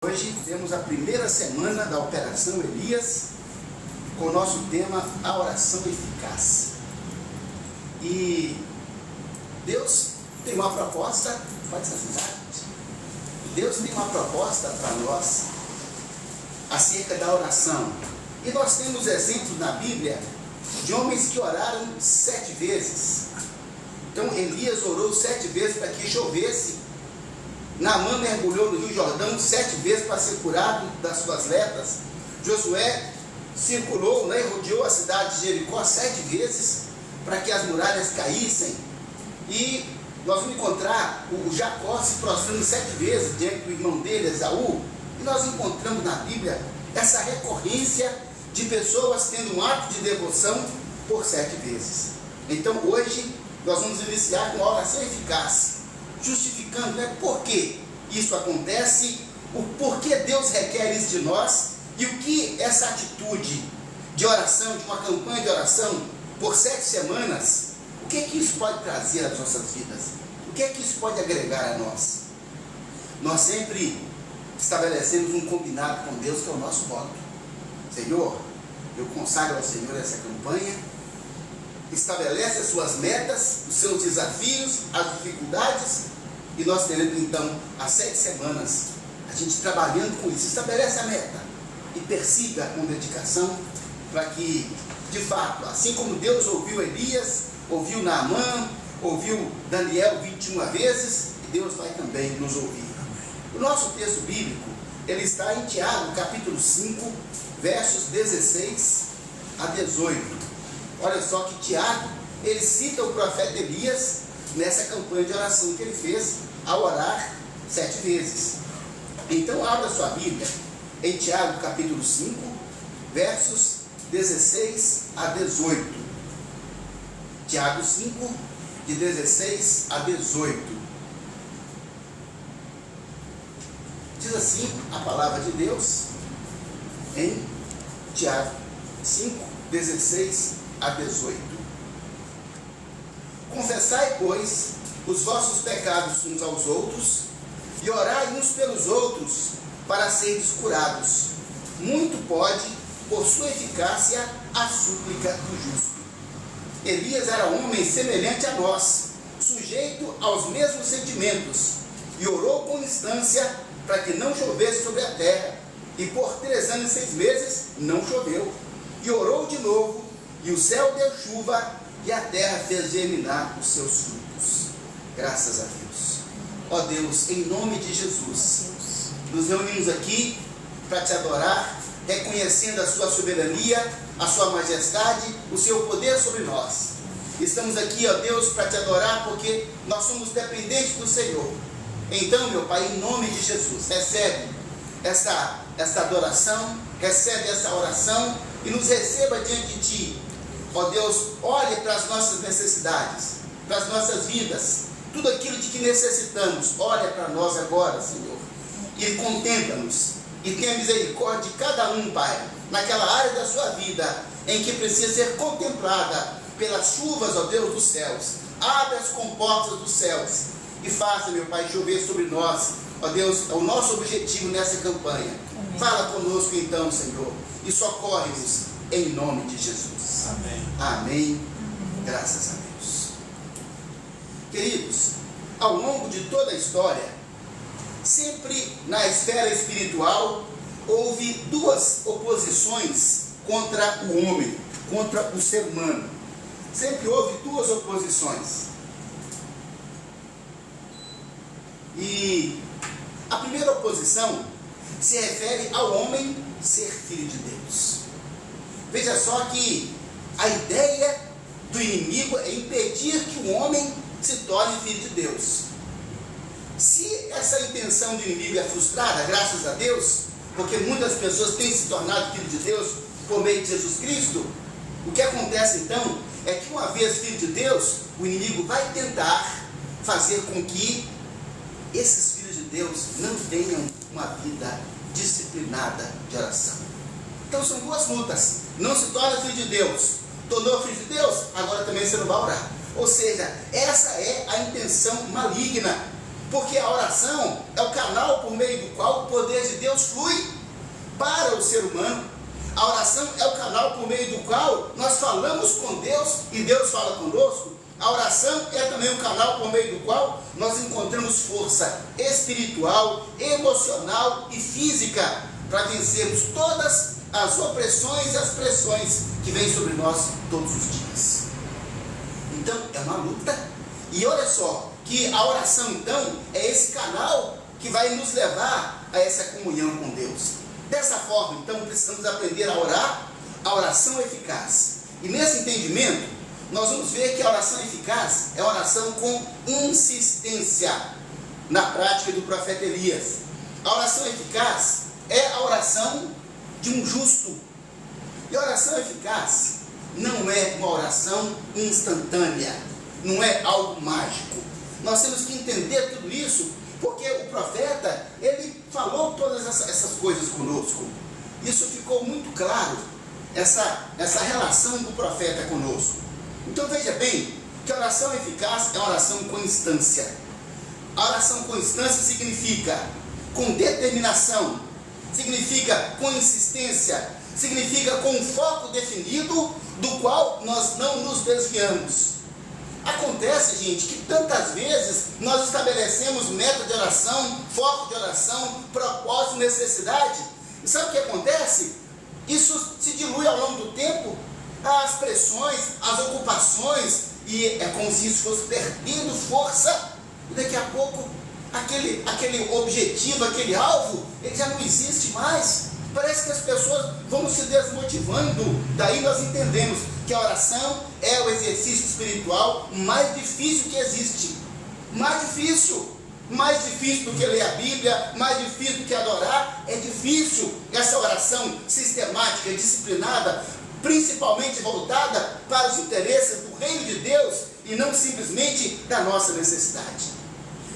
Hoje temos a primeira semana da Operação Elias, com o nosso tema, a oração eficaz. E Deus tem uma proposta, pode ser assim, Deus tem uma proposta para nós acerca da oração. E nós temos exemplos na Bíblia de homens que oraram 7 vezes. Então Elias orou 7 vezes para que chovesse. Naamã mergulhou no Rio Jordão 7 vezes para ser curado das suas lepras. Josué circulou, rodeou a cidade de Jericó 7 vezes para que as muralhas caíssem. E nós vamos encontrar o Jacó se prostrando 7 vezes diante do irmão dele, Esaú. E nós encontramos na Bíblia essa recorrência de pessoas tendo um ato de devoção por 7 vezes. Então hoje nós vamos iniciar com a oração eficaz, justificando por que isso acontece, o porquê Deus requer isso de nós e o que essa atitude de oração, de uma campanha de oração por 7 semanas, o que isso pode trazer às nossas vidas, o que isso pode agregar a nós. Nós sempre estabelecemos um combinado com Deus, que é o nosso voto. Senhor, eu consagro ao Senhor essa campanha, estabelece as suas metas, os seus desafios, as dificuldades, e nós teremos então as 7 semanas a gente trabalhando com isso. Estabelece a meta e persiga com dedicação, para que de fato, assim como Deus ouviu Elias, ouviu Naamã, ouviu Daniel 21 vezes, Deus vai também nos ouvir. O nosso texto bíblico, ele está em Tiago, capítulo 5, versos 16 a 18. Olha só que Tiago, ele cita o profeta Elias nessa campanha de oração que ele fez ao orar 7 vezes. Então abra sua Bíblia em Tiago capítulo 5, versos 16 a 18. Tiago 5, de 16 a 18. Diz assim a palavra de Deus em Tiago 5, 16 a 18. Confessai, pois, os vossos pecados uns aos outros, e orai uns pelos outros, para seres curados. Muito pode, por sua eficácia, a súplica do justo. Elias era homem semelhante a nós, sujeito aos mesmos sentimentos, e orou com instância para que não chovesse sobre a terra, e por 3 anos e 6 meses não choveu. E orou de novo, e o céu deu chuva, e a terra fez germinar os seus frutos. Graças a Deus. Ó Deus, em nome de Jesus, nos reunimos aqui para te adorar, reconhecendo a sua soberania, a sua majestade, o seu poder sobre nós. Estamos aqui, ó Deus, para te adorar, porque nós somos dependentes do Senhor. Então, meu Pai, em nome de Jesus, recebe esta adoração, recebe essa oração e nos receba diante de ti. Ó Deus, olhe para as nossas necessidades, para as nossas vidas, tudo aquilo de que necessitamos. Olha para nós agora, Senhor, e contempla-nos, e tenha misericórdia de cada um, Pai, naquela área da sua vida em que precisa ser contemplada pelas chuvas, ó Deus, dos céus. Abre as comportas dos céus e faça, meu Pai, chover sobre nós, ó Deus, é o nosso objetivo nessa campanha. Amém. Fala conosco então, Senhor, e socorre-nos em nome de Jesus. Amém. Amém. Graças a Deus. Queridos, ao longo de toda a história, sempre na esfera espiritual, houve 2 oposições contra o homem, contra o ser humano. Sempre houve 2 oposições. E a primeira oposição se refere ao homem ser filho de Deus. Veja só que a ideia do inimigo é impedir que o homem se torne filho de Deus. Se essa intenção do inimigo é frustrada, graças a Deus, porque muitas pessoas têm se tornado filho de Deus por meio de Jesus Cristo, o que acontece então é que, uma vez filho de Deus, o inimigo vai tentar fazer com que esses filhos de Deus não tenham uma vida disciplinada de oração. Então são 2 lutas. Não se torna filho de Deus, tornou filho de Deus, agora também você não vai orar. Ou seja, essa é a intenção maligna Porque a oração é o canal por meio do qual o poder de Deus flui para o ser humano. A oração é o canal por meio do qual nós falamos com Deus e Deus fala conosco. A oração é também o canal por meio do qual nós encontramos força espiritual, emocional e física para vencermos todas as opressões e as pressões que vêm sobre nós todos os dias. Então é uma luta. E olha só, que a oração então é esse canal que vai nos levar a essa comunhão com Deus. Dessa forma então precisamos aprender a orar, a oração eficaz. E nesse entendimento nós vamos ver que a oração eficaz é a oração com insistência na prática do profeta Elias. A oração eficaz é a oração de um justo. E a oração eficaz não é uma oração instantânea, não é algo mágico. Nós temos que entender tudo isso, porque o profeta, ele falou todas essas coisas conosco. Isso ficou muito claro, essa relação do profeta conosco. Então veja bem, que a oração eficaz é a oração com instância. A oração com instância significa com determinação, significa com insistência, significa com um foco definido, do qual nós não nos desviamos. Acontece, gente, que tantas vezes nós estabelecemos meta de oração, foco de oração, propósito, necessidade. E sabe o que acontece? Isso se dilui ao longo do tempo, as pressões, as ocupações, e é como se isso fosse perdendo força, e daqui a pouco aquele objetivo, aquele alvo, ele já não existe mais. Parece que as pessoas vão se desmotivando. Daí nós entendemos que a oração é o exercício espiritual mais difícil que existe. Mais difícil do que ler a Bíblia, mais difícil do que adorar. É difícil essa oração sistemática, disciplinada, principalmente voltada para os interesses do reino de Deus e não simplesmente da nossa necessidade.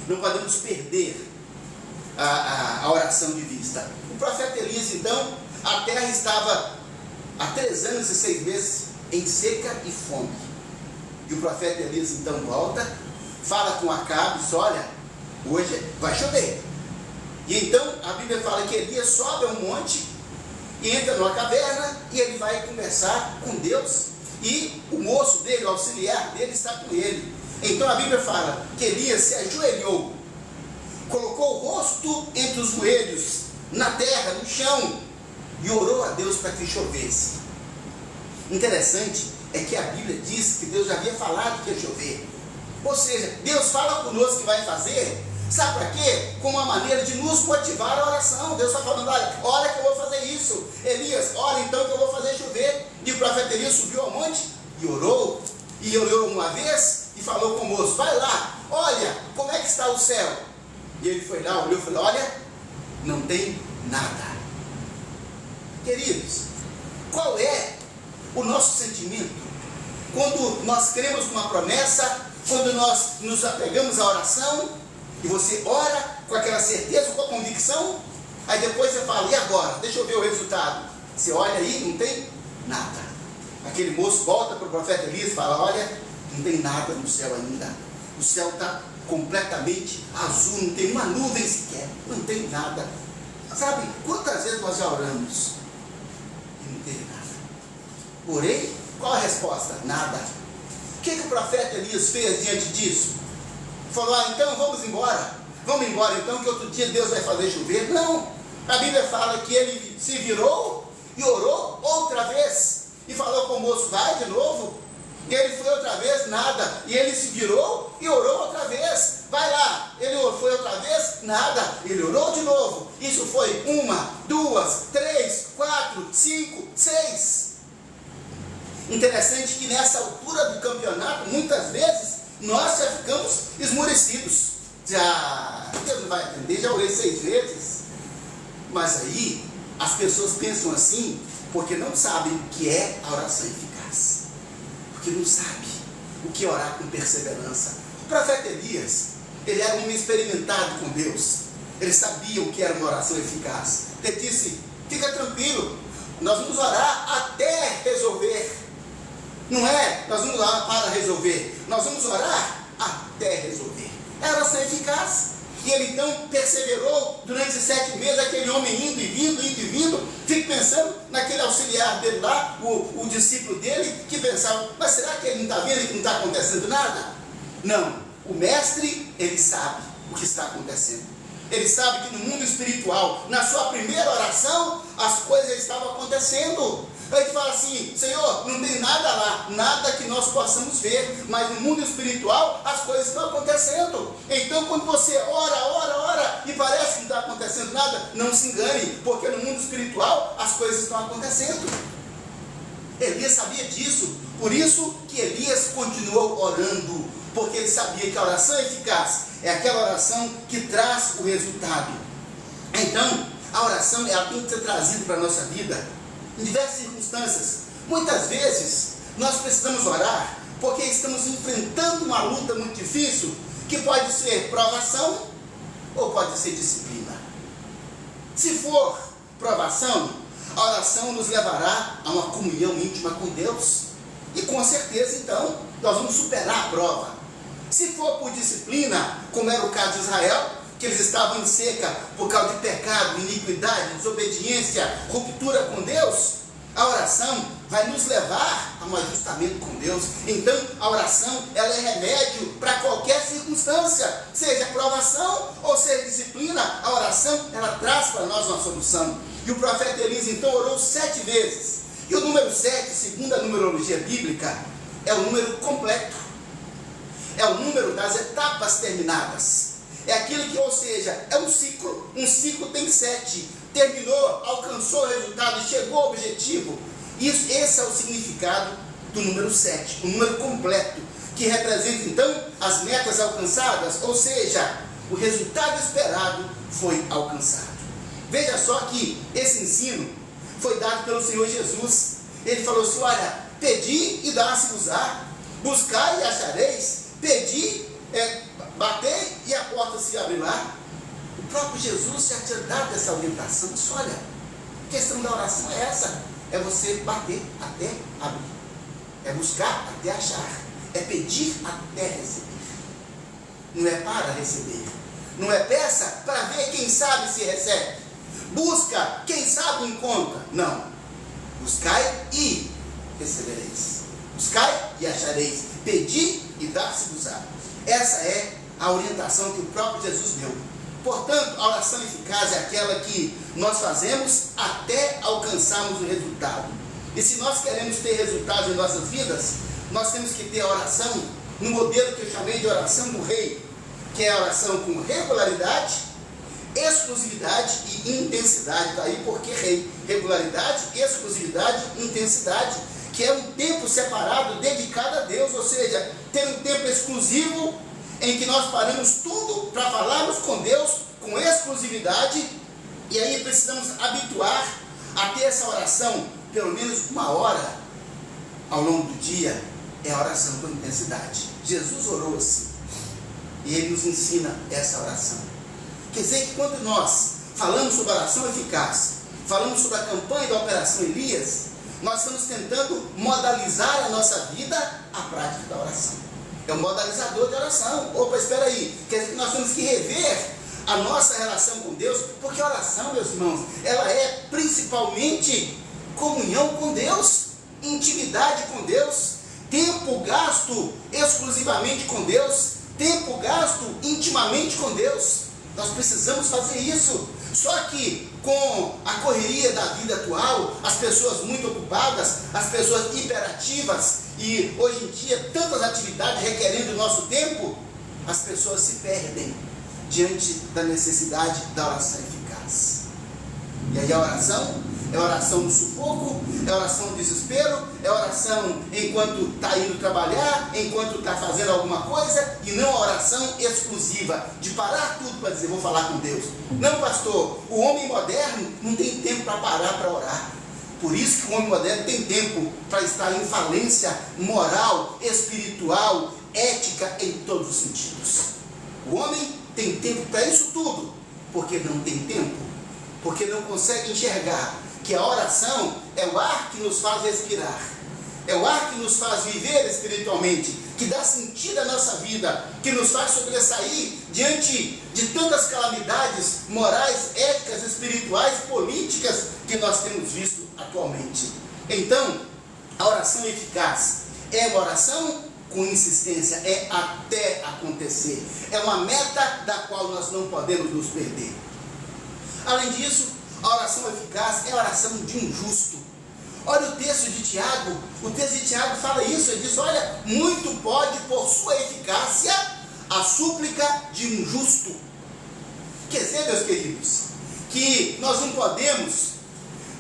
Não podemos perder a oração de vista. O profeta Elias, então, a terra estava há 3 anos e 6 meses em seca e fome. E o profeta Elias então volta, fala com Acabe, diz: olha, hoje vai chover. E então a Bíblia fala que Elias sobe a um monte e entra numa caverna e ele vai conversar com Deus. E o moço dele, o auxiliar dele, está com ele. Então a Bíblia fala que Elias se ajoelhou, colocou o rosto entre os joelhos, na terra, no chão, e orou a Deus para que chovesse. Interessante é que a Bíblia diz que Deus já havia falado que ia chover. Ou seja, Deus fala conosco que vai fazer, sabe para quê? Com uma maneira de nos motivar a oração. Deus está falando: olha que eu vou fazer isso. Elias, ora então que eu vou fazer chover. E o profeta Elias subiu ao monte e orou uma vez e falou com o moço: vai lá, olha como é que está o céu. E ele foi lá, olhou e falou: olha, não tem nada. Queridos, qual é o nosso sentimento quando nós cremos numa promessa, quando nós nos apegamos à oração, e você ora com aquela certeza, com a convicção, aí depois você fala: e agora? Deixa eu ver o resultado. Você olha aí, não tem nada. Aquele moço volta para o profeta Elias e fala: olha, não tem nada no céu ainda. O céu está completamente azul, não tem uma nuvem sequer, não tem nada. Sabe, quantas vezes nós já oramos e não teve nada? Porém, qual a resposta? Nada. O que o profeta Elias fez diante disso? Falou: então vamos embora então, que outro dia Deus vai fazer chover. Não, a Bíblia fala que ele se virou e orou outra vez, e falou com o moço: vai de novo. E ele foi outra vez, nada. E ele se virou e orou outra vez. Vai lá. Ele foi outra vez, nada. Ele orou de novo. Isso foi 1, 2, 3, 4, 5, 6. Interessante que nessa altura do campeonato, muitas vezes, nós já ficamos esmorecidos. Deus não vai atender, já orei 6 vezes. Mas aí, as pessoas pensam assim, porque não sabem o que é a oração eficaz. Que não sabe o que é orar com perseverança. O profeta Elias, ele era um homem experimentado com Deus. Ele sabia o que era uma oração eficaz. Ele disse: fica tranquilo, nós vamos orar até resolver. Não é, nós vamos orar para resolver, nós vamos orar até resolver. É oração eficaz. E ele então perseverou durante 7 meses, aquele homem indo e vindo, indo e vindo. Fico pensando naquele auxiliar dele lá, o discípulo dele, que pensava, mas será que ele não está vendo que não está acontecendo nada? Não, o mestre, ele sabe o que está acontecendo. Ele sabe que no mundo espiritual, na sua primeira oração, as coisas estavam acontecendo. Ele fala assim, Senhor, não tem nada lá, nada que nós possamos ver, mas no mundo espiritual as coisas estão acontecendo. Então quando você ora, e parece que não está acontecendo nada, não se engane, porque no mundo espiritual as coisas estão acontecendo. Elias sabia disso, por isso que Elias continuou orando, porque ele sabia que a oração eficaz é aquela oração que traz o resultado. Então, a oração ela tem que ser trazida para a nossa vida, em diversas circunstâncias. Muitas vezes, nós precisamos orar, porque estamos enfrentando uma luta muito difícil, que pode ser provação, ou pode ser disciplina. Se for provação, a oração nos levará a uma comunhão íntima com Deus, e com certeza, então, nós vamos superar a prova. Se for por disciplina, como era o caso de Israel, que eles estavam em seca por causa de pecado, iniquidade, desobediência, ruptura com Deus, a oração vai nos levar a um ajustamento com Deus. Então, a oração, ela é remédio para qualquer circunstância, seja provação ou seja disciplina, a oração, ela traz para nós uma solução. E o profeta Elias, então, orou 7 vezes. E o número 7, segundo a numerologia bíblica, é o número completo. É o número das etapas terminadas. É aquilo que, ou seja, é um ciclo tem 7. Terminou, alcançou o resultado, chegou ao objetivo. Esse é o significado do número 7, o número completo, que representa então as metas alcançadas, ou seja, o resultado esperado foi alcançado. Veja só que esse ensino foi dado pelo Senhor Jesus. Ele falou assim, olha, pedi e dá-se-vos-á, buscai e achareis, pedi, batei e a porta se abrirá. O próprio Jesus já tinha dado essa orientação. Só olha, a questão da oração é essa, é você bater até abrir, é buscar até achar, é pedir até receber. Não é para receber, não é peça para ver quem sabe se recebe, busca, quem sabe encontra. Não, buscai e recebereis, buscai e achareis, pedi e dar-se-vos-á. Essa é a orientação que o próprio Jesus deu. Portanto, a oração eficaz é aquela que nós fazemos até alcançarmos o resultado. E se nós queremos ter resultados em nossas vidas, nós temos que ter a oração no modelo que eu chamei de oração do rei, que é a oração com regularidade, exclusividade e intensidade. Daí porque rei, regularidade, exclusividade e intensidade, que é um tempo separado, dedicado a Deus, ou seja, ter um tempo exclusivo em que nós paramos tudo para falarmos com Deus com exclusividade. E aí precisamos habituar a ter essa oração pelo menos 1 hora ao longo do dia. É a oração com intensidade. Jesus orou assim, e Ele nos ensina essa oração. Quer dizer que quando nós falamos sobre a oração eficaz, falamos sobre a campanha da Operação Elias, nós estamos tentando modalizar a nossa vida à prática da oração. É um modalizador de oração. Opa, espera aí, quer dizer que nós temos que rever a nossa relação com Deus, porque a oração, meus irmãos, ela é principalmente comunhão com Deus, intimidade com Deus, tempo gasto exclusivamente com Deus, tempo gasto intimamente com Deus. Nós precisamos fazer isso. Só que com a correria da vida atual, as pessoas muito ocupadas, as pessoas hiperativas, e hoje em dia tantas atividades requerendo o nosso tempo, as pessoas se perdem diante da necessidade da oração eficaz. E aí a oração é oração no sufoco, é oração no desespero, é oração enquanto está indo trabalhar, enquanto está fazendo alguma coisa, e não a oração exclusiva, de parar tudo para dizer, vou falar com Deus. Não, pastor, o homem moderno não tem tempo para parar para orar. Por isso que o homem moderno tem tempo para estar em falência moral, espiritual, ética, em todos os sentidos. O homem tem tempo para isso tudo, porque não tem tempo, porque não consegue enxergar que a oração é o ar que nos faz respirar, é o ar que nos faz viver espiritualmente, que dá sentido à nossa vida, que nos faz sobressair diante de tantas calamidades morais, éticas, espirituais, políticas que nós temos visto atualmente. Então, a oração eficaz é uma oração com insistência, é até acontecer. É uma meta da qual nós não podemos nos perder. Além disso, a oração eficaz é a oração de um justo. Olha o texto de Tiago fala isso, ele diz, olha, muito pode por sua eficácia a súplica de um justo. Quer dizer, meus queridos, que nós não podemos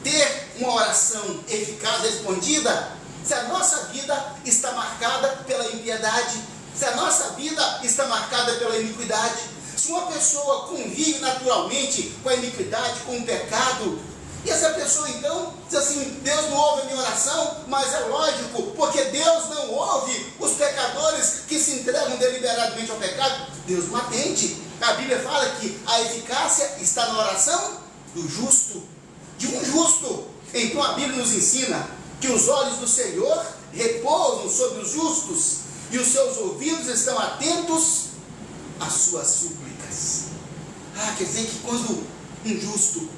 ter uma oração eficaz respondida se a nossa vida está marcada pela impiedade, se a nossa vida está marcada pela iniquidade. Se uma pessoa convive naturalmente com a iniquidade, com o pecado, e essa pessoa então diz assim, Deus não ouve a minha oração, mas é lógico, porque Deus não ouve os pecadores que se entregam deliberadamente ao pecado. Deus não atende. A Bíblia fala que a eficácia está na oração do justo, de um justo. Então a Bíblia nos ensina que os olhos do Senhor repousam sobre os justos e os seus ouvidos estão atentos às suas súplicas. Quer dizer que quando um justo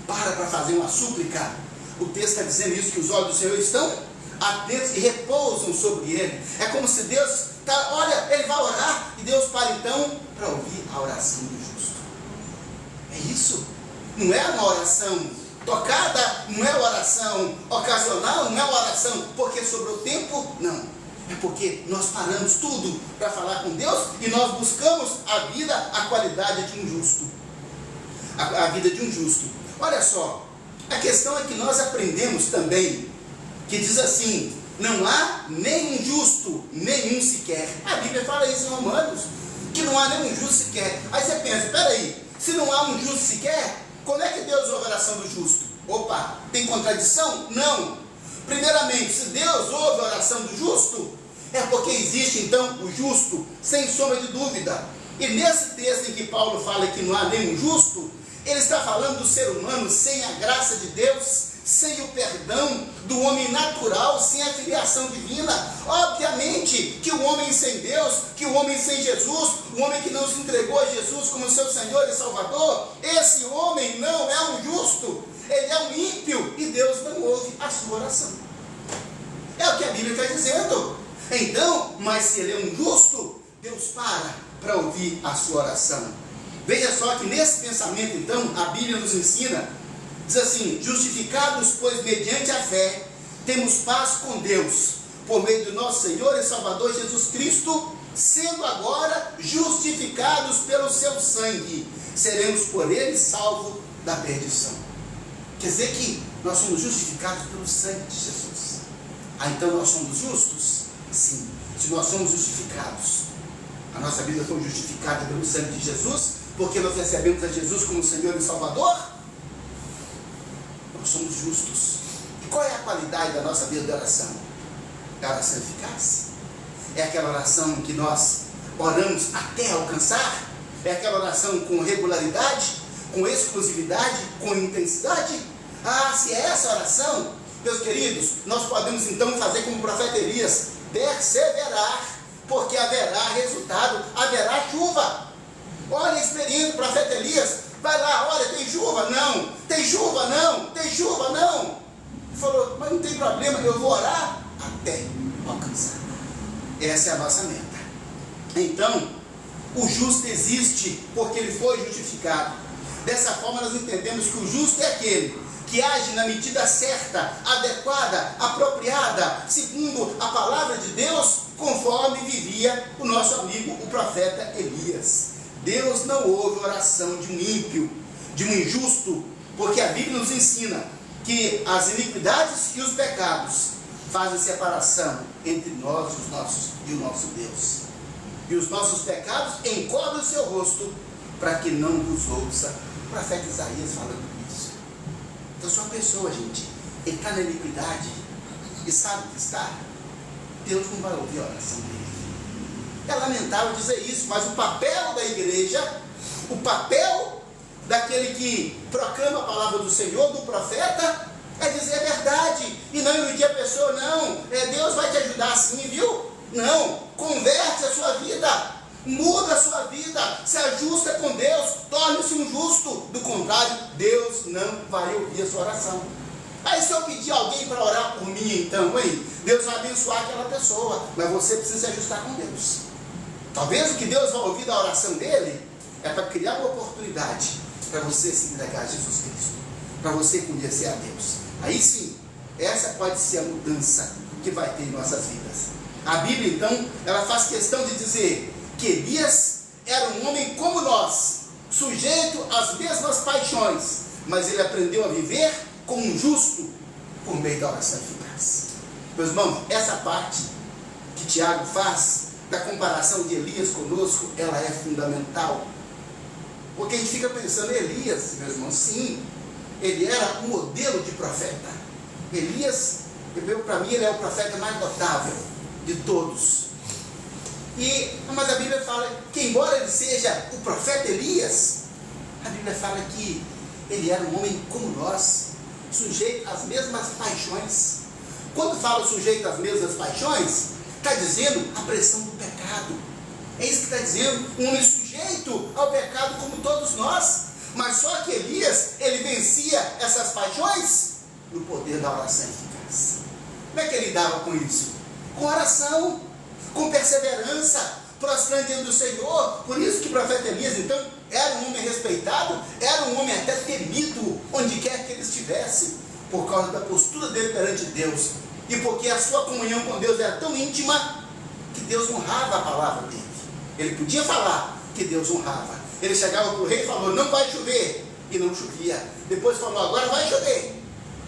para fazer uma súplica, o texto está dizendo isso, que os olhos do Senhor estão atentos e repousam sobre ele. É como se Deus olha, ele vai orar e Deus para então para ouvir a oração do justo. É isso. Não é uma oração tocada, não é oração ocasional, não é oração porque sobrou tempo, não. É porque nós paramos tudo para falar com Deus e nós buscamos a vida, a qualidade de um justo. A vida de um justo. Olha só, a questão é que nós aprendemos também, que diz assim, não há nenhum justo, nenhum sequer. A Bíblia fala isso em Romanos, que não há nenhum justo sequer. Aí você pensa, peraí, se não há um justo sequer, como é que Deus ouve a oração do justo? Opa, tem contradição? Não. Primeiramente, se Deus ouve a oração do justo, é porque existe então o justo, sem sombra de dúvida. E nesse texto em que Paulo fala que não há nenhum justo, ele está falando do ser humano sem a graça de Deus, sem o perdão do homem natural, sem a filiação divina. Obviamente que o homem sem Deus, que o homem sem Jesus, o homem que não se entregou a Jesus como seu Senhor e Salvador, esse homem não é um justo, ele é um ímpio e Deus não ouve a sua oração. É o que a Bíblia está dizendo. Então, mas se ele é um justo, Deus para ouvir a sua oração. Veja só que nesse pensamento, então, a Bíblia nos ensina, diz assim, justificados, pois, mediante a fé, temos paz com Deus, por meio do nosso Senhor e Salvador Jesus Cristo, sendo agora justificados pelo seu sangue, seremos por ele salvos da perdição. Quer dizer que nós somos justificados pelo sangue de Jesus. Então nós somos justos? Sim. Se nós somos justificados, a nossa vida foi justificada pelo sangue de Jesus, porque nós recebemos a Jesus como Senhor e Salvador, nós somos justos. E qual é a qualidade da nossa vida de oração? É a oração eficaz? É aquela oração que nós oramos até alcançar? É aquela oração com regularidade, com exclusividade, com intensidade? Se é essa oração, meus queridos, nós podemos então fazer como o profeta Elias, perseverar, porque haverá resultado, haverá chuva. Olha a experiência do profeta Elias, vai lá, olha, tem chuva? Não. Tem chuva? Não. Tem chuva? Não. Ele falou, mas não tem problema, eu vou orar até alcançar. Essa é a nossa meta. Então, o justo existe porque ele foi justificado. Dessa forma nós entendemos que o justo é aquele que age na medida certa, adequada, apropriada, segundo a palavra de Deus, conforme vivia o nosso amigo, o profeta Elias. Deus não ouve a oração de um ímpio, de um injusto, porque a Bíblia nos ensina que as iniquidades e os pecados fazem separação entre nós e o nosso Deus. E os nossos pecados encobrem o seu rosto para que não nos ouça. O profeta Isaías falando isso. Então, se uma pessoa, gente, ele está na iniquidade e sabe que está, Deus não vai ouvir a oração dele. É lamentável dizer isso, mas o papel da igreja, o papel daquele que proclama a palavra do Senhor, do profeta, é dizer a verdade. E não iludir a pessoa, não, Deus vai te ajudar assim, viu? Não, converte a sua vida, muda a sua vida, se ajusta com Deus, torne-se um justo. Do contrário, Deus não vai ouvir a sua oração. Aí se eu pedir alguém para orar por mim, então, hein, Deus vai abençoar aquela pessoa, mas você precisa se ajustar com Deus. Talvez o que Deus vai ouvir da oração dele é para criar uma oportunidade para você se entregar a Jesus Cristo, para você conhecer a Deus. Aí sim, essa pode ser a mudança que vai ter em nossas vidas. A Bíblia, então, ela faz questão de dizer que Elias era um homem como nós, sujeito às mesmas paixões, mas ele aprendeu a viver como um justo por meio da oração eficaz. Meus irmãos, essa parte que Tiago faz da comparação de Elias conosco, ela é fundamental. Porque a gente fica pensando, Elias, meus irmãos, sim, ele era um modelo de profeta. Elias, para mim, ele é o profeta mais notável de todos. Mas a Bíblia fala que, embora ele seja o profeta Elias, a Bíblia fala que ele era um homem como nós, sujeito às mesmas paixões. Quando fala sujeito às mesmas paixões, está dizendo a pressão do pecado. É isso que está dizendo, um homem sujeito ao pecado como todos nós. Mas só que Elias, ele vencia essas paixões no poder da oração eficaz. Como é que ele lidava com isso? Com oração, com perseverança, prostrando diante do Senhor. Por isso que o profeta Elias, então, era um homem respeitado, era um homem até temido, onde quer que ele estivesse, por causa da postura dele perante Deus, e porque a sua comunhão com Deus era tão íntima, que Deus honrava a palavra dele. Ele podia falar que Deus honrava. Ele chegava para o rei e falou, não vai chover, e não chovia. Depois falou, agora vai chover,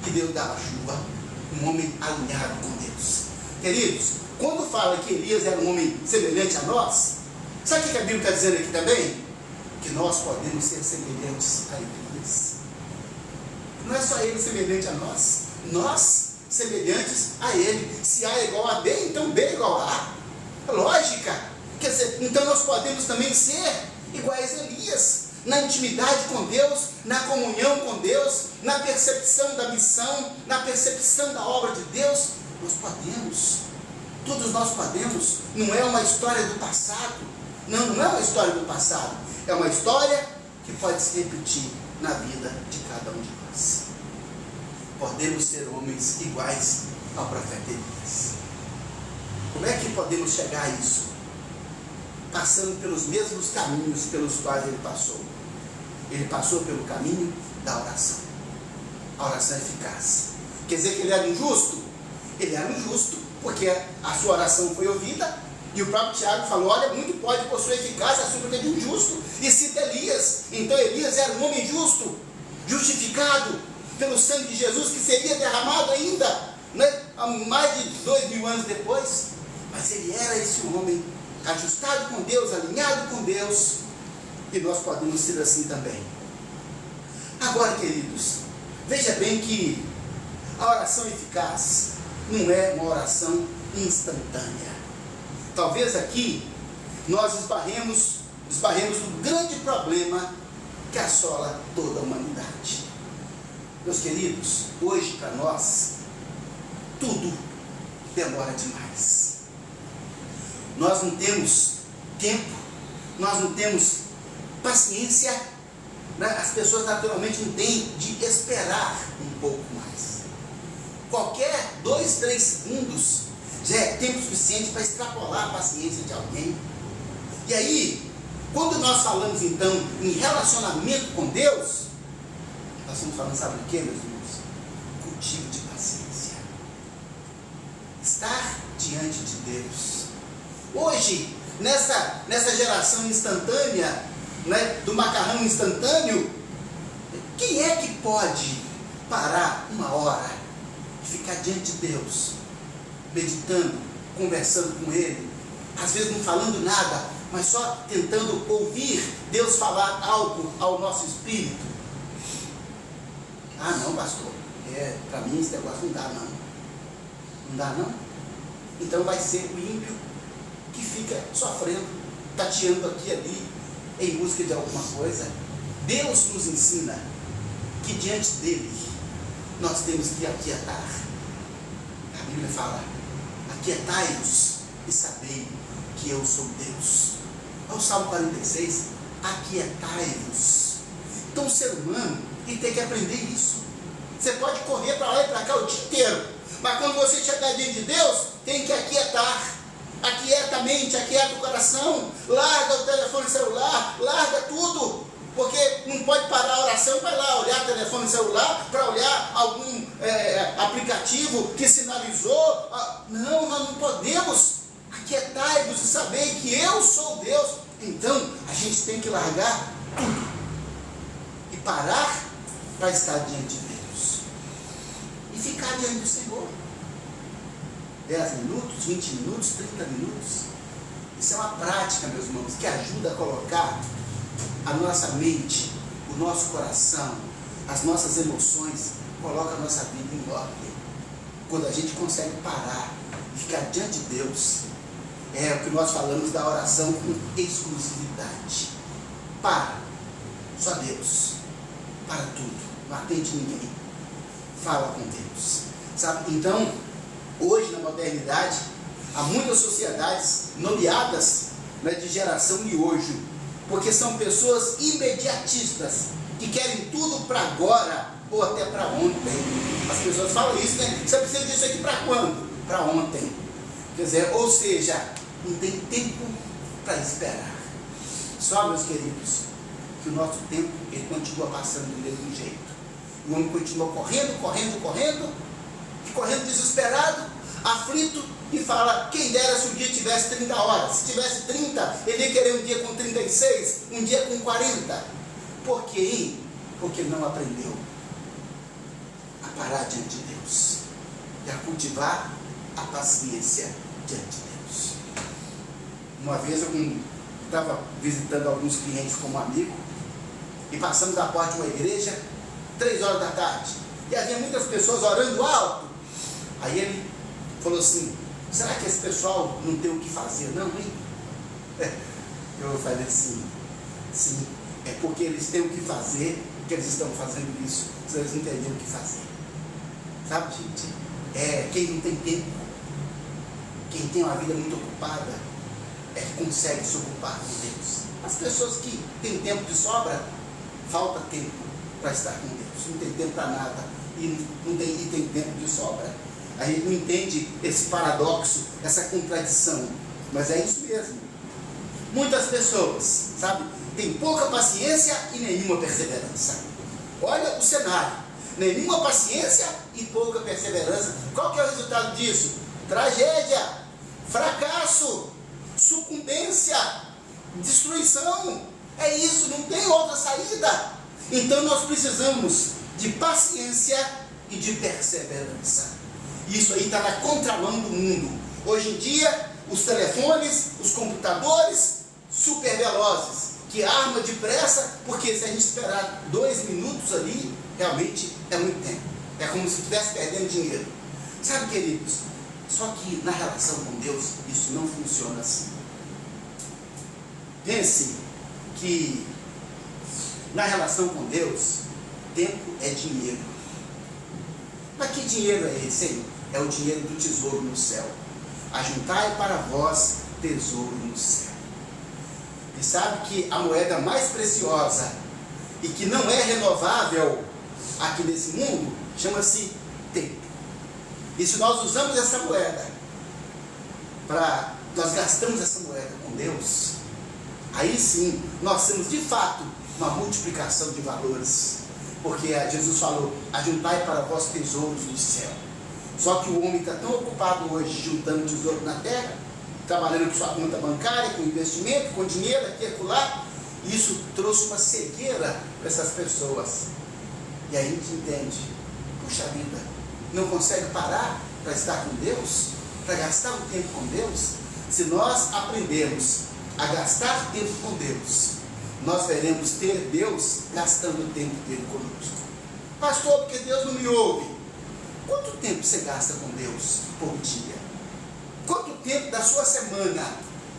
e Deus dava chuva. Um homem alinhado com Deus. Queridos, quando fala que Elias era um homem semelhante a nós, sabe o que a Bíblia está dizendo aqui também? Que nós podemos ser semelhantes a Elias. Não é só ele semelhante a nós, nós semelhantes a ele. Se A é igual a B, então B é igual a A. Lógica. Quer dizer, então nós podemos também ser iguais a Elias, na intimidade com Deus, na comunhão com Deus, na percepção da missão, na percepção da obra de Deus. Nós podemos, todos nós podemos. Não é uma história do passado, não é uma história do passado, é uma história que pode se repetir na vida de cada um de nós. Podemos ser homens iguais ao profeta Elias. Como é que podemos chegar a isso? Passando pelos mesmos caminhos pelos quais ele passou. Ele passou pelo caminho da oração. A oração eficaz. Quer dizer que ele era injusto? Ele era injusto, porque a sua oração foi ouvida, e o próprio Tiago falou, olha, muito pode por sua eficácia a súplica de um justo, e cita Elias. Então Elias era um homem justo, justificado pelo sangue de Jesus, que seria derramado ainda, né, há mais de 2000 anos depois. Mas ele era esse homem ajustado com Deus, alinhado com Deus, e nós podemos ser assim também. Agora, queridos, veja bem que a oração eficaz não é uma oração instantânea. Talvez aqui nós esbarremos no grande problema que assola toda a humanidade. Meus queridos, hoje para nós, tudo demora demais. Nós não temos tempo, nós não temos paciência, né? As pessoas naturalmente não têm de esperar um pouco mais. Qualquer 2, 3 segundos já é tempo suficiente para extrapolar a paciência de alguém. E aí, quando nós falamos então em relacionamento com Deus, nós estamos falando, sabe o que, meus irmãos? Cultivo de paciência. Estar diante de Deus. Hoje, nessa geração instantânea, né, do macarrão instantâneo, quem é que pode parar uma hora e ficar diante de Deus, meditando, conversando com Ele, às vezes não falando nada, mas só tentando ouvir Deus falar algo ao nosso espírito? Ah, não, pastor, para mim esse negócio não dá não. Não dá não? Então vai ser o ímpio que fica sofrendo, tateando aqui e ali, em busca de alguma coisa. Deus nos ensina que diante dele nós temos que aquietar. A Bíblia fala, aquietai-vos e sabei que eu sou Deus. Ao Salmo 46, aquietai-vos. Então o ser humano, ele tem que aprender isso. Você pode correr para lá e para cá o dia inteiro, mas quando você chegar diante de Deus, tem que aquietar. Aquieta a mente, aquieta o coração, larga o telefone celular, larga tudo, porque não pode parar a oração, vai lá olhar o telefone celular, para olhar algum aplicativo que sinalizou. Não, nós não podemos. Aquietai-vos e saber que eu sou Deus. Então a gente tem que largar tudo e parar para estar diante de Deus e ficar diante do Senhor. 10 minutos, 20 minutos, 30 minutos. Isso é uma prática, meus irmãos, que ajuda a colocar a nossa mente, o nosso coração, as nossas emoções, coloca a nossa vida em ordem. Quando a gente consegue parar e ficar diante de Deus, é o que nós falamos da oração com exclusividade. Para, só Deus, para tudo, não atende ninguém, fala com Deus, sabe? Então, hoje na modernidade, há muitas sociedades nomeadas, né, de geração miojo, porque são pessoas imediatistas, que querem tudo para agora, ou até para ontem. As pessoas falam isso, né? Você precisa disso aqui para quando? Para ontem. Quer dizer, ou seja, não tem tempo para esperar. Só, meus queridos, que o nosso tempo, ele continua passando do mesmo jeito. O homem continua correndo desesperado, aflito, e fala, quem dera se o dia tivesse 30 horas. Se tivesse 30, ele ia querer um dia com 36, um dia com 40. Por quê? Porque não aprendeu a parar diante de Deus e a cultivar a paciência diante de Deus. Uma vez eu estava visitando alguns clientes como amigo, e passamos da porta de uma igreja, 3 horas da tarde, e havia muitas pessoas orando alto. Aí ele falou assim, será que esse pessoal não tem o que fazer não, hein? Eu falei assim, sim, é porque eles têm o que fazer, que eles estão fazendo isso, se eles não entenderam o que fazer. Sabe, gente? Quem não tem tempo, quem tem uma vida muito ocupada, é que consegue se ocupar com Deus. As pessoas que têm tempo de sobra, falta tempo para estar com Deus, não tem tempo para nada, e tem tempo de sobra. A gente não entende esse paradoxo, essa contradição, mas é isso mesmo. Muitas pessoas, sabe, têm pouca paciência e nenhuma perseverança. Olha o cenário, nenhuma paciência e pouca perseverança. Qual que é o resultado disso? Tragédia, fracasso, sucumbência, destruição. É isso, não tem outra saída. Então nós precisamos de paciência e de perseverança. Isso aí está na contramão do mundo. Hoje em dia, os telefones, os computadores, super velozes, que arma depressa, porque se a gente esperar 2 minutos ali, realmente é muito tempo. É como se estivesse perdendo dinheiro. Sabe, queridos? Só que na relação com Deus, isso não funciona assim. Pense que na relação com Deus, tempo é dinheiro. Mas que dinheiro é esse, hein? É o dinheiro do tesouro no céu. Ajuntai para vós tesouro no céu. E sabe que a moeda mais preciosa e que não é renovável aqui nesse mundo, chama-se tempo. E se nós usamos essa moeda, nós gastamos essa moeda com Deus, aí sim, nós temos de fato uma multiplicação de valores. Porque Jesus falou, ajuntai para vós tesouros no céu. Só que o homem está tão ocupado hoje juntando tesouro na terra, trabalhando com sua conta bancária, com investimento, com dinheiro aqui e acolá, e isso trouxe uma cegueira para essas pessoas. E aí a gente entende, puxa vida, não consegue parar para estar com Deus, para gastar o tempo com Deus? Se nós aprendermos a gastar tempo com Deus, nós veremos ter Deus gastando o tempo dele conosco. Pastor, porque Deus não me ouve. Quanto tempo você gasta com Deus por dia? Quanto tempo da sua semana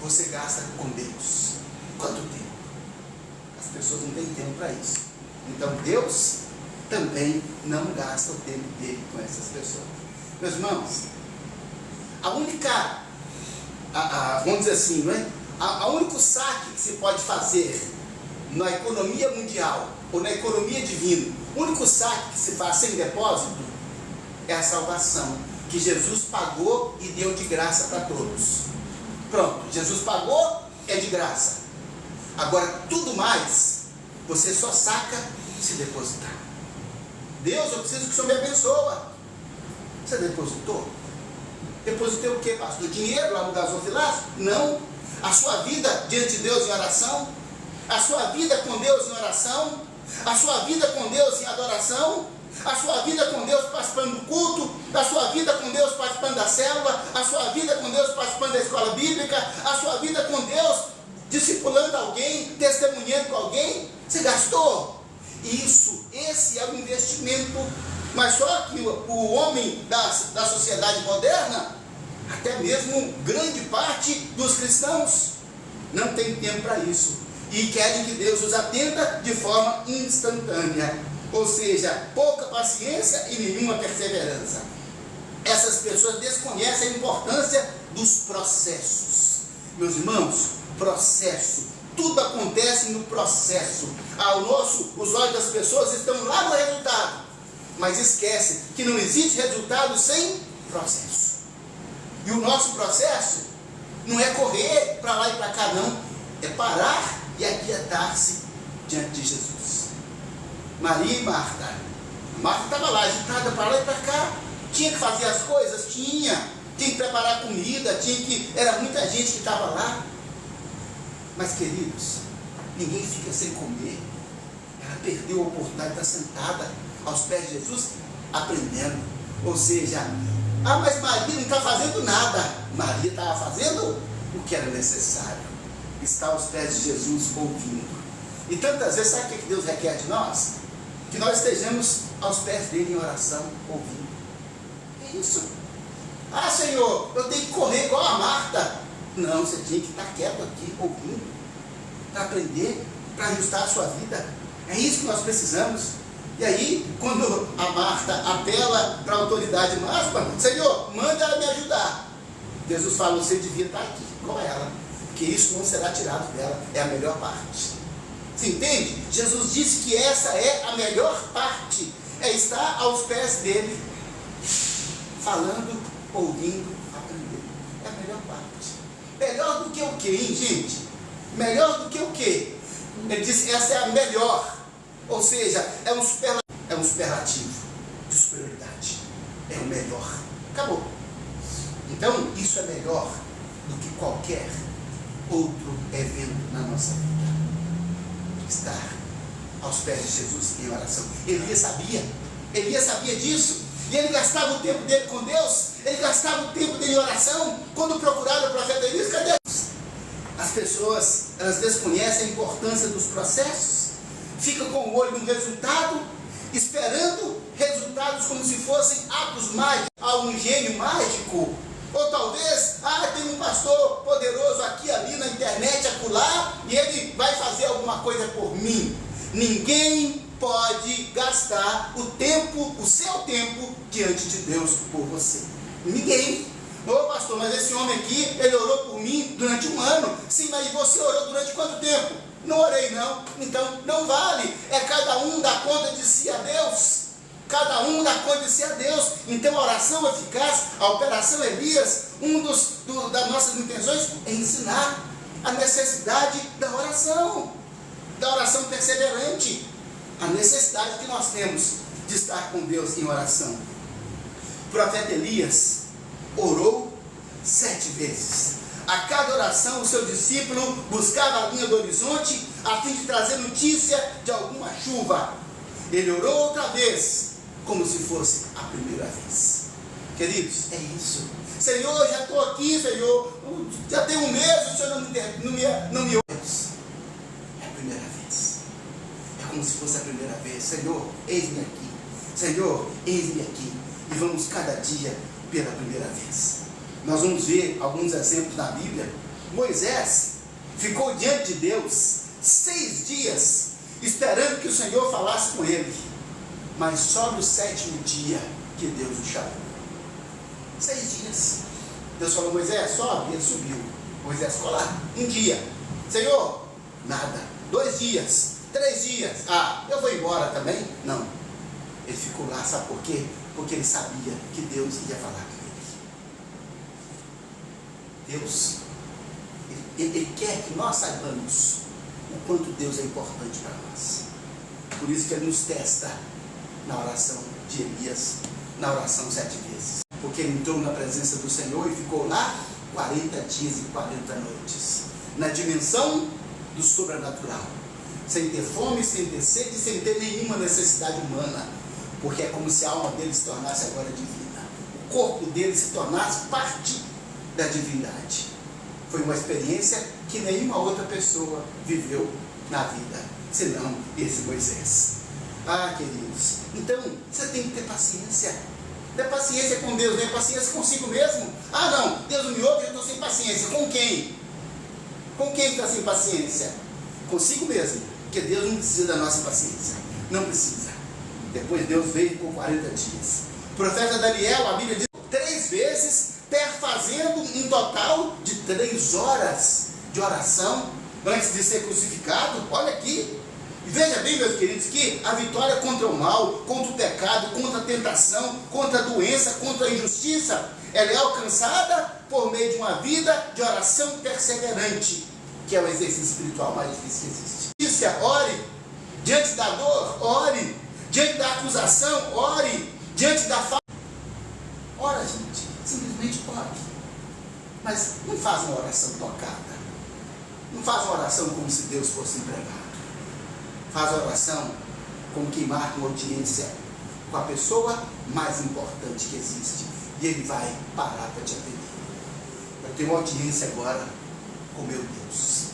você gasta com Deus? Quanto tempo? As pessoas não têm tempo para isso. Então Deus também não gasta o tempo dele com essas pessoas. Meus irmãos, a única vamos dizer assim, não é? O único saque que se pode fazer na economia mundial ou na economia divina, o único saque que se faz sem depósito é a salvação, que Jesus pagou e deu de graça para todos. Pronto, Jesus pagou, é de graça. Agora, tudo mais, você só saca se depositar. Deus, eu preciso que o Senhor me abençoe. Você depositou? Depositei o que, pastor? Dinheiro lá no gasofilaço? Não. A sua vida diante de Deus em oração? A sua vida com Deus em oração? A sua vida com Deus em adoração? A sua vida com Deus participando do culto? A sua vida com Deus participando da célula? A sua vida com Deus participando da escola bíblica? A sua vida com Deus discipulando alguém, testemunhando com alguém? Você gastou? Esse é o investimento. Mas só que o homem da sociedade moderna, até mesmo grande parte dos cristãos, não tem tempo para isso. E querem que Deus os atenda de forma instantânea. Ou seja, pouca paciência e nenhuma perseverança. Essas pessoas desconhecem a importância dos processos. Meus irmãos, processo. Tudo acontece no processo. Os olhos das pessoas estão lá no resultado. Mas esquece que não existe resultado sem processo. E o nosso processo não é correr para lá e para cá, não. É parar e aquietar-se diante de Jesus. Maria e Marta. Marta estava lá, agitada para lá e para cá. Tinha que fazer as coisas? Tinha que preparar comida, era muita gente que estava lá. Mas, queridos, ninguém fica sem comer. Ela perdeu a oportunidade de estar sentada aos pés de Jesus, aprendendo. Ou seja, mas Maria não está fazendo nada. Maria estava fazendo o que era necessário. Está aos pés de Jesus, ouvindo. E tantas vezes, sabe o que Deus requer de nós? Que nós estejamos aos pés dele em oração, ouvindo. É isso. Senhor, eu tenho que correr igual a Marta. Não, você tinha que estar quieto aqui, ouvindo, para aprender, para ajustar a sua vida. É isso que nós precisamos. E aí, quando a Marta apela para a autoridade máxima, Senhor, manda ela me ajudar. Jesus fala, você devia estar aqui com ela, porque isso não será tirado dela, é a melhor parte. Você entende? Jesus disse que essa é a melhor parte, é estar aos pés dele, falando, ouvindo, aprendendo. É a melhor parte. Melhor do que o quê, hein, gente? Melhor do que o quê? Ele disse, essa é a melhor. Ou seja, é um superlativo de superioridade. É o melhor. Acabou. Então, isso é melhor do que qualquer outro evento na nossa vida. Estar aos pés de Jesus em oração. Elias sabia disso. E ele gastava o tempo dele com Deus. Ele gastava o tempo dele em oração. Quando procuraram o profeta Elias, cadê Deus? As pessoas, elas desconhecem a importância dos processos. Ficam com o olho no resultado, esperando resultados como se fossem atos mágicos, um gênio mágico. Ou talvez, tem um pastor poderoso aqui, ali na internet, acolá, e ele vai fazer alguma coisa por mim. Ninguém pode gastar o seu tempo diante de Deus por você. Ninguém. Pastor, mas esse homem aqui, ele orou por mim durante 1 ano. Sim, mas você orou durante quanto tempo? Não orei não. Então, não vale. É cada um dar conta de si a Deus. Cada um dá conta de si a Deus. Então, a oração eficaz, a operação Elias, das nossas intenções é ensinar a necessidade da oração perseverante, a necessidade que nós temos de estar com Deus em oração. O profeta Elias orou 7 vezes. A cada oração, o seu discípulo buscava a linha do horizonte a fim de trazer notícia de alguma chuva. Ele orou outra vez, como se fosse a primeira vez. Queridos, é isso. Senhor, já estou aqui, Senhor. Já tem 1 mês, o Senhor não me ouve. É a primeira vez. É como se fosse a primeira vez. Senhor, eis-me aqui. Senhor, eis-me aqui. E vamos cada dia pela primeira vez. Nós vamos ver alguns exemplos da Bíblia. Moisés ficou diante de Deus 6 dias, esperando que o Senhor falasse com ele. Mas só no 7º dia que Deus o chamou. 6 dias. Deus falou, Moisés, sobe. Ele subiu. Moisés ficou lá, um dia. Senhor, nada. 2 dias, 3 dias. Ah, eu vou embora também? Não. Ele ficou lá, sabe por quê? Porque ele sabia que Deus ia falar com ele. Deus, ele quer que nós saibamos o quanto Deus é importante para nós. Por isso que ele nos testa na oração de Elias, na oração 7 vezes. Porque ele entrou na presença do Senhor e ficou lá 40 dias e 40 noites. Na dimensão do sobrenatural. Sem ter fome, sem ter sede, sem ter nenhuma necessidade humana. Porque é como se a alma dele se tornasse agora divina. O corpo dele se tornasse parte da divindade. Foi uma experiência que nenhuma outra pessoa viveu na vida, senão esse Moisés. Ah, queridos, então você tem que ter paciência. Não é paciência com Deus, não é paciência consigo mesmo. Ah não, Deus me ouve, eu estou sem paciência. Com quem? Com quem está sem paciência? Consigo mesmo, porque Deus não precisa da nossa paciência. Não precisa. Depois Deus veio por 40 dias. O profeta Daniel, a Bíblia diz, 3 vezes, fazendo um total de 3 horas de oração antes de ser crucificado. Olha aqui. E veja bem, meus queridos, que a vitória contra o mal, contra o pecado, contra a tentação, contra a doença, contra a injustiça, ela é alcançada por meio de uma vida de oração perseverante, que é o exercício espiritual mais difícil que existe. Ore diante da dor, ore diante da acusação, ore diante da falta. Ora, gente, simplesmente ore. Mas não faz uma oração tocada. Não faz uma oração como se Deus fosse empregado. Faz a oração como quem marca uma audiência com a pessoa mais importante que existe. E ele vai parar para te atender. Eu tenho uma audiência agora com meu Deus.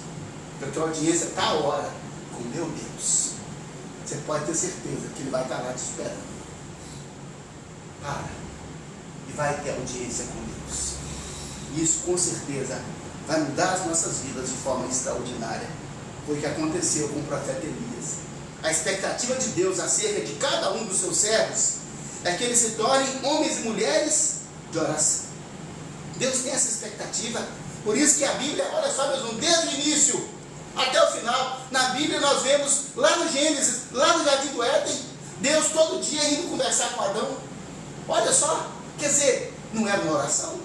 Eu tenho uma audiência tal hora com meu Deus. Você pode ter certeza que ele vai estar lá te esperando. Para. E vai ter audiência com Deus. E isso com certeza vai mudar as nossas vidas de forma extraordinária. Foi o que aconteceu com o profeta Elias. A expectativa de Deus acerca de cada um dos seus servos é que eles se tornem homens e mulheres de oração. Deus tem essa expectativa. Por isso que a Bíblia, olha só, meus irmãos, desde o início até o final, na Bíblia nós vemos lá no Gênesis, lá no Jardim do Éden, Deus todo dia indo conversar com Adão. Olha só, quer dizer, não era uma oração,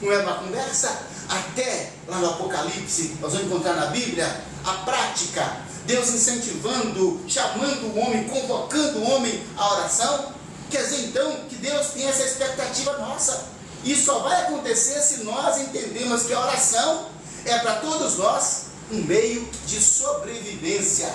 não era uma conversa. Até lá no Apocalipse, nós vamos encontrar na Bíblia a prática, Deus incentivando, chamando o homem, convocando o homem à oração. Quer dizer então que Deus tem essa expectativa nossa. Isso só vai acontecer se nós entendemos que a oração é para todos nós um meio de sobrevivência.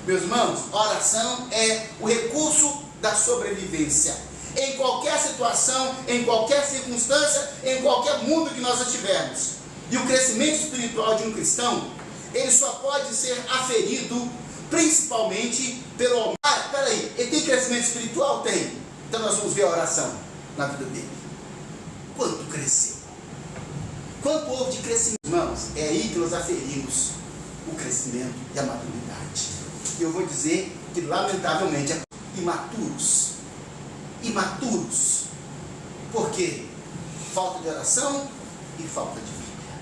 Meus irmãos, a oração é o recurso da sobrevivência. Em qualquer situação, em qualquer circunstância, em qualquer mundo que nós estivermos. E o crescimento espiritual de um cristão, ele só pode ser aferido principalmente pelo... Ah, peraí, ele tem crescimento espiritual? Tem. Então nós vamos ver a oração na vida dele. Quanto cresceu? Quanto houve de crescimento? Irmãos, é aí que nós aferimos o crescimento e a maturidade. E eu vou dizer que lamentavelmente é imaturos. Imaturos. Por quê? Falta de oração e falta de Bíblia.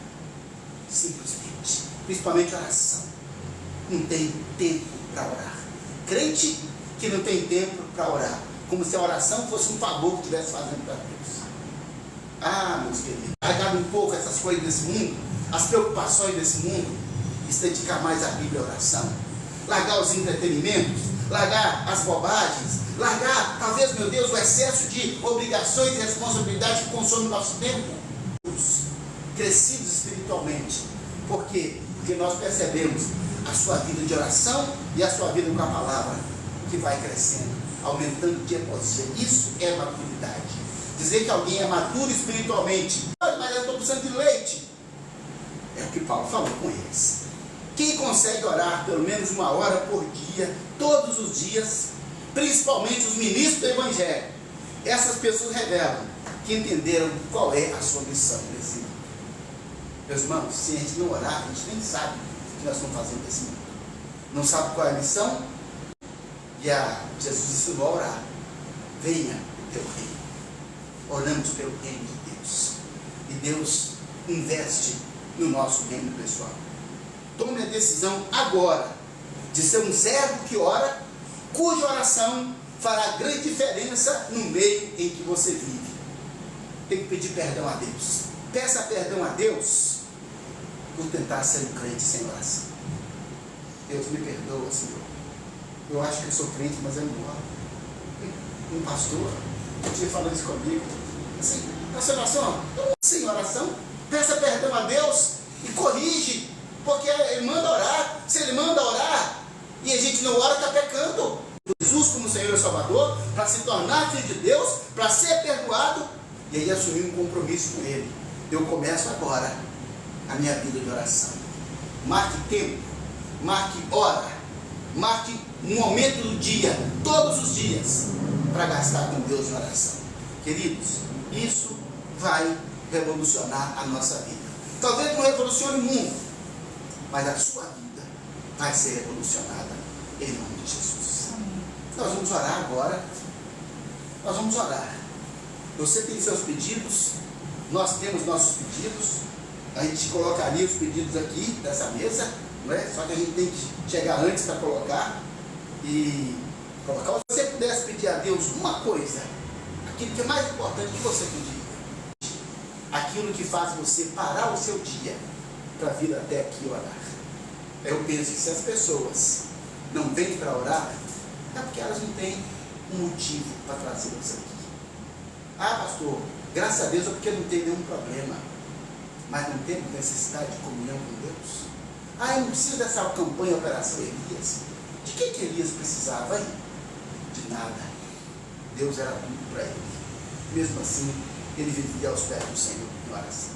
Simplesmente. Principalmente oração. Não tem tempo para orar. Crente que não tem tempo para orar. Como se a oração fosse um favor que estivesse fazendo para Deus. Ah, meus queridos. Largar um pouco essas coisas desse mundo, as preocupações desse mundo, e se dedicar mais à Bíblia e à oração. Largar os entretenimentos, largar as bobagens, largar, talvez, meu Deus, o excesso de obrigações e responsabilidades que consome o nosso tempo. Crescidos espiritualmente. Por quê? Porque nós percebemos a sua vida de oração e a sua vida com a palavra, que vai crescendo, aumentando dia após dia. Isso é maturidade. Dizer que alguém é maduro espiritualmente, mas eu estou precisando de leite. É o que Paulo falou com eles. Quem consegue orar pelo menos 1 hora por dia, todos os dias, principalmente os ministros do Evangelho, essas pessoas revelam que entenderam qual é a sua missão nesse mundo. Meus irmãos, se a gente não orar, a gente nem sabe o que nós estamos fazendo nesse mundo. Não sabe qual é a missão? E Jesus ensinou a orar. Venha o teu reino. Oramos pelo reino de Deus. E Deus investe no nosso reino pessoal. Tome a decisão agora de ser um servo que ora, cuja oração fará grande diferença no meio em que você vive. Tem que pedir perdão a Deus. Peça perdão a Deus por tentar ser um crente sem oração. Deus me perdoa, Senhor. Eu acho que eu sou crente, mas eu não oro. Um pastor um dia falou isso comigo. Assim, na sua oração, sem oração, peça perdão a Deus e corrige, porque Ele manda orar. Se Ele manda orar e a gente não ora, está pecando. Jesus como Senhor e Salvador, para se tornar filho de Deus, para ser perdoado, e aí assumir um compromisso com Ele. Eu começo agora a minha vida de oração. Marque tempo, marque hora, marque um momento do dia, todos os dias, para gastar com Deus em oração. Queridos, isso vai revolucionar a nossa vida. Talvez não revolucione o mundo, mas a sua vida vai ser revolucionada em nome de Jesus. Nós vamos orar agora. Nós vamos orar. Você tem seus pedidos, nós temos nossos pedidos. A gente colocaria os pedidos aqui dessa mesa, não é? Só que a gente tem que chegar antes para colocar. E colocar. Se você pudesse pedir a Deus uma coisa, aquilo que é mais importante que você pedir, aquilo que faz você parar o seu dia para vir até aqui orar. Eu penso que se as pessoas não vêm para orar, é porque elas não têm um motivo para trazê-las aqui. Ah, pastor, graças a Deus é porque não tem nenhum problema, mas não temos necessidade de comunhão com Deus. Ah, eu não preciso dessa campanha Operação Elias. De que Elias precisava, hein? De nada. Deus era tudo para ele. Mesmo assim, ele vivia aos pés do Senhor em oração.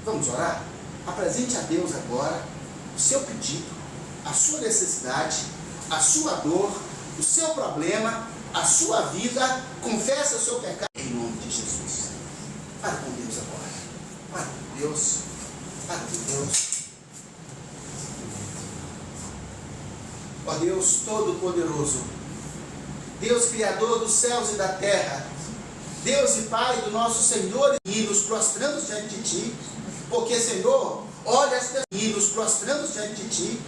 Vamos orar? Apresente a Deus agora o seu pedido, a sua necessidade, a sua dor, o seu problema, a sua vida. Confessa o seu pecado em nome de Jesus. Fale com Deus agora. Fale com Deus. Fale com Deus. Ó Deus Todo-Poderoso, Deus Criador dos céus e da terra, Deus e Pai do nosso Senhor, e nos prostramos diante de Ti, porque Senhor, olha as pessoas, e nos prostramos diante de Ti,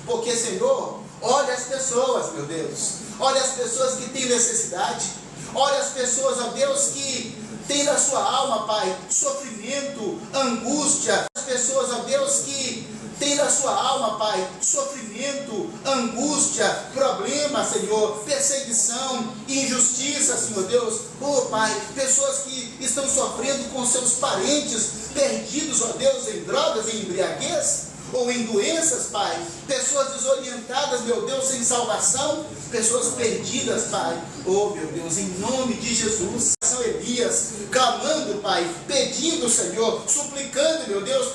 porque Senhor, olha as pessoas, meu Deus, olha as pessoas que têm necessidade, olha as pessoas, ó Deus, que têm na sua alma, Pai, sofrimento, angústia, as pessoas, ó Deus, que tem na sua alma, Pai, sofrimento, angústia, problema, Senhor, perseguição, injustiça, Senhor Deus. Oh, Pai, pessoas que estão sofrendo com seus parentes perdidos, ó Deus, em drogas, em embriaguez, ou em doenças, Pai. Pessoas desorientadas, meu Deus, sem salvação. Pessoas perdidas, Pai. Oh, meu Deus, em nome de Jesus. São Elias, clamando, Pai, pedindo, Senhor, suplicando, meu Deus,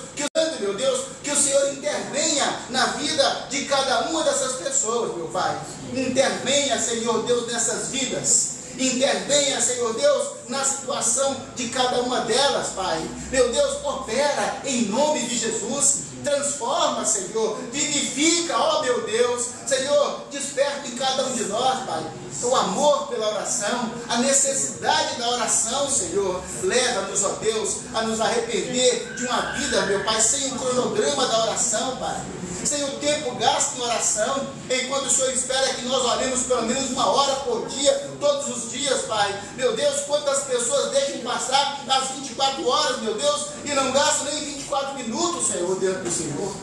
que o Senhor intervenha na vida de cada uma dessas pessoas, meu Pai. Intervenha, Senhor Deus, nessas vidas. Intervenha, Senhor Deus, na situação de cada uma delas, Pai. Meu Deus, opera em nome de Jesus. Transforma, Senhor, vivifica, ó meu Deus, Senhor, desperta em cada um de nós, Pai, o amor pela oração, a necessidade da oração, Senhor. Leva-nos, ó Deus, a nos arrepender de uma vida, meu Pai, sem o cronograma da oração, Pai, sem o tempo gasto em oração, enquanto o Senhor espera que nós oremos pelo menos 1 hora por dia, todos os dias, Pai. Meu Deus, quantas pessoas deixam passar as 24 horas, meu Deus, e não gastam nem 24 minutos, Senhor, diante do Senhor.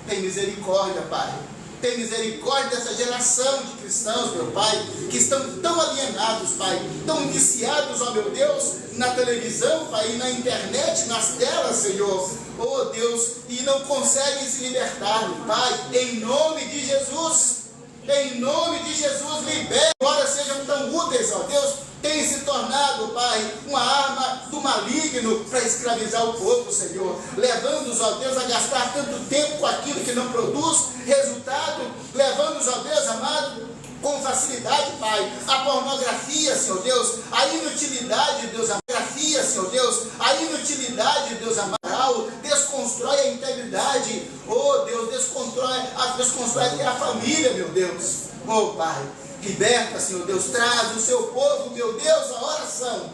Tem misericórdia, Pai. Tem misericórdia dessa geração de cristãos, meu Pai, que estão tão alienados, Pai, tão viciados, ó meu Deus, na televisão, Pai, e na internet, nas telas, Senhor. Oh Deus, e não conseguem se libertar, Pai, em nome de Jesus. Em nome de Jesus, libera, agora sejam tão úteis, ó Deus, tem se tornado, Pai, uma arma do maligno para escravizar o povo, Senhor, levando-os, ó Deus, a gastar tanto tempo com aquilo que não produz resultado, levando-os, ó Deus amado, com facilidade, Pai, a pornografia, Senhor Deus, a inutilidade, Deus, a pornografia, Senhor Deus, a inutilidade, Deus, a moral, desconstrói a integridade, oh Deus, desconstrói até a família, meu Deus, oh Pai, liberta, Senhor Deus, traz o seu povo, meu Deus, a oração,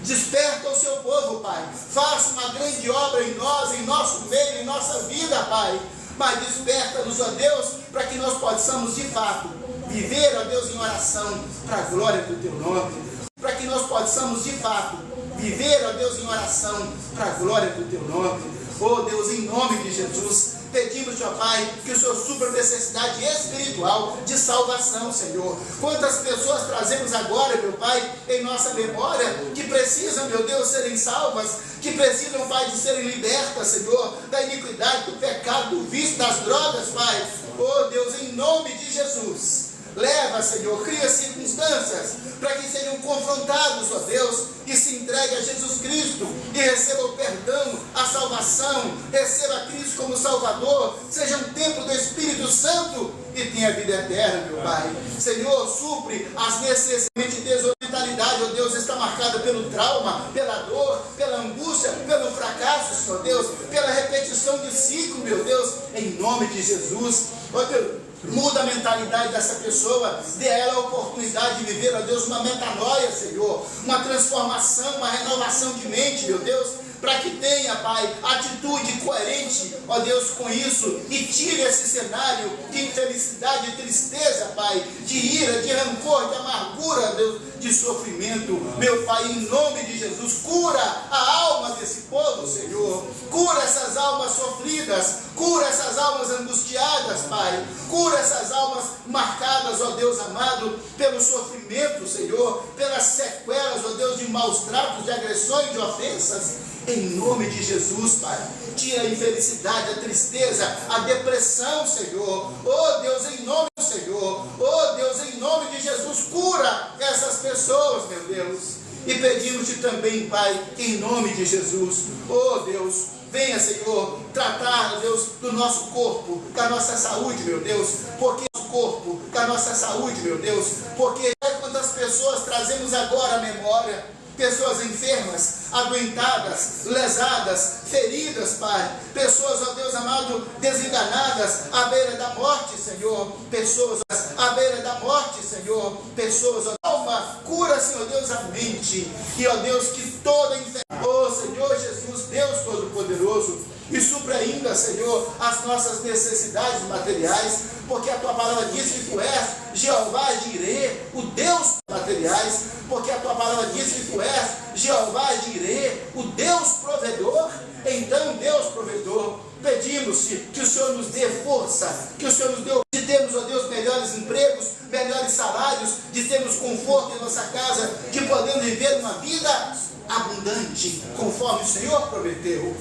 desperta o seu povo, Pai. Faça uma grande obra em nós, em nosso meio, em nossa vida, Pai. Mas desperta-nos, ó Deus, para que nós possamos de fato viver, ó Deus, em oração para a glória do teu nome. Para que nós possamos de fato viver, ó Deus, em oração para a glória do teu nome. Oh Deus, em nome de Jesus, pedimos, ó Pai, que o Senhor supra a necessidade espiritual de salvação, Senhor. Quantas pessoas trazemos agora, meu Pai, em nossa memória, que precisam, meu Deus, serem salvas, que precisam, Pai, de serem libertas, Senhor, da iniquidade, do pecado, do vício, das drogas, Pai. Oh Deus, em nome de Jesus, leva, Senhor, cria circunstâncias para que sejam confrontados, ó Deus, e se entregue a Jesus Cristo e receba o perdão, a salvação, receba Cristo como Salvador, seja um templo do Espírito Santo e tenha vida eterna, meu Pai. Senhor, supre as necessidades de desorientalidade, ó Deus, está marcada pelo trauma, pela dor, pela angústia, pelo fracasso, Senhor Deus, pela repetição de ciclo, meu Deus, em nome de Jesus, ó Deus. Muda a mentalidade dessa pessoa, dê a ela a oportunidade de viver, ó Deus, uma metanoia, Senhor, uma transformação, uma renovação de mente, meu Deus, para que tenha, Pai, atitude coerente, ó Deus, com isso, e tire esse cenário de infelicidade, de tristeza, Pai, de ira, de rancor, de amargura, Deus, de sofrimento, meu Pai, em nome de Jesus, cura a alma desse povo, Senhor, cura essas almas sofridas, cura essas almas angustiadas, Pai, cura essas almas marcadas, ó Deus amado, pelo sofrimento, Senhor, pelas sequelas, ó Deus, de maus tratos, de agressões, de ofensas, em nome de Jesus, Pai. Tira a infelicidade, a tristeza, a depressão, Senhor. Oh Deus, em nome do Senhor. Oh Deus, em nome de Jesus, cura essas pessoas, meu Deus. E pedimos-te também, Pai, em nome de Jesus. Oh Deus, venha, Senhor, tratar, Deus, do nosso corpo, da nossa saúde, meu Deus. Porque nosso corpo, da nossa saúde, meu Deus. Porque quantas pessoas trazemos agora à memória, pessoas enfermas, adoentadas, lesadas, feridas, Pai. Pessoas, ó Deus amado, desenganadas, à beira da morte, Senhor. Pessoas à beira da morte, Senhor. Pessoas, ó alma, cura, Senhor Deus, a mente. E, ó Deus, que toda enfermidade, ó Senhor Jesus, Deus Todo-Poderoso, e supra ainda, Senhor, as nossas necessidades materiais, porque a tua palavra diz que tu és Jeová Jirê, o Deus materiais, porque a tua palavra diz que tu és Jeová Jirê, o Deus provedor. Então, Deus provedor, pedimos-te que o Senhor nos dê força, que o Senhor nos dê, de termos, ó Deus, melhores empregos, melhores salários, de termos conforto em nossa casa, de podermos viver uma vida abundante, conforme o Senhor prometeu.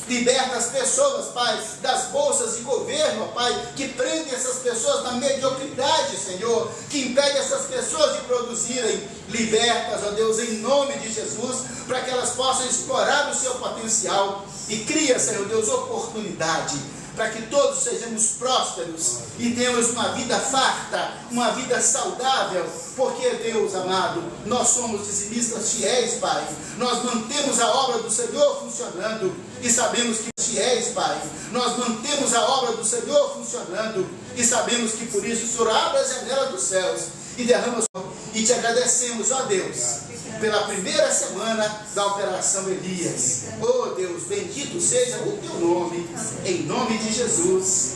Liberta as pessoas, Pai, das bolsas de governo, ó Pai, que prendem essas pessoas na mediocridade, Senhor, que impede essas pessoas de produzirem. Libertas, ó Deus, em nome de Jesus, para que elas possam explorar o seu potencial e cria, Senhor Deus, oportunidade, para que todos sejamos prósperos e tenhamos uma vida farta, uma vida saudável, porque, Deus amado, nós somos dizimistas fiéis, Pai, nós mantemos a obra do Senhor funcionando, e sabemos que fiéis, Pai, nós mantemos a obra do Senhor funcionando, e sabemos que por isso o Senhor abre a janela dos céus, e derrama, e te agradecemos, ó Deus, pela primeira semana da Operação Elias. Oh Deus, bendito seja o teu nome, em nome de Jesus.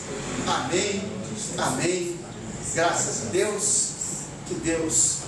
Amém, amém. Graças a Deus, que Deus